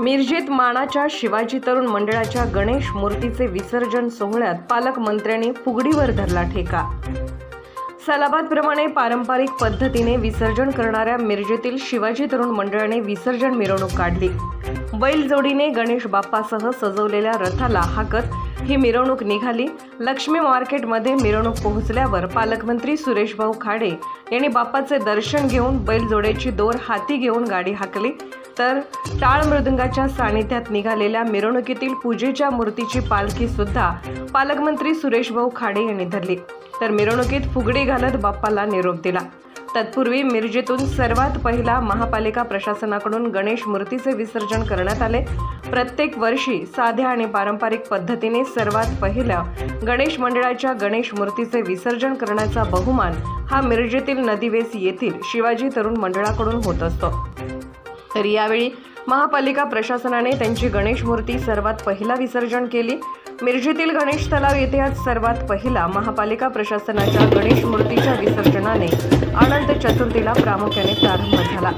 मिरजेत मानाच्या शिवाजी तरुण मंडळाच्या गणेश मूर्तीचे विसर्जन सोहळ्यात पालकमंत्र्यांनी फुगडीवर धरला ठेका। सलाबादप्रमाणे पारंपरिक पद्धतीने विसर्जन करणाऱ्या मिरजेतील शिवाजी तरुण मंडळाने विसर्जन मिरवणूक काढली। बैलजोडीने गणेश बाप्पासह सजवलेल्या रथाला हाकत ही मिरवणूक निघाली। लक्ष्मी मार्केटमध्ये मिरवणूक पोहोचल्यावर पालकमंत्री सुरेशभाऊ खाडे यांनी बाप्पाचे दर्शन घेऊन बैलजोडीची दोर हाती घेऊन गाडी हाकली, तर टाळ मृदंगाच्या सानिध्यात निघालेल्या मिरवणुकीतील पूजेच्या मूर्तीची पालखी सुद्धा पालकमंत्री सुरेशभाऊ खाडे यांनी धरली, तर मिरवणुकीत फुगडी घालत बाप्पाला निरोप दिला। तत्पूर्वी मिरजेतून सर्वात पहिला महापालिका प्रशासनाकडून गणेश मूर्तीचे विसर्जन करण्यात आले। प्रत्येक वर्षी साध्या आणि पारंपरिक पद्धतीने सर्वात पहिल्या गणेश मंडळाच्या गणेश मूर्तीचे विसर्जन करण्याचा बहुमान हा मिरजेतील नदीवेस येथील शिवाजी तरुण मंडळाकडून होत असतो। तर यावेळी महापालिका प्रशासनाने त्यांची गणेश मूर्ती सर्वात पहिला विसर्जन केली। मिरजेतील गणेश तलाव येथे आज सर्वात पहिला महापालिका प्रशासनाच्या गणेश मूर्तीच्या विसर्जनाने अनंत चतुर्थीला प्रामुख्याने प्रारंभ झाला।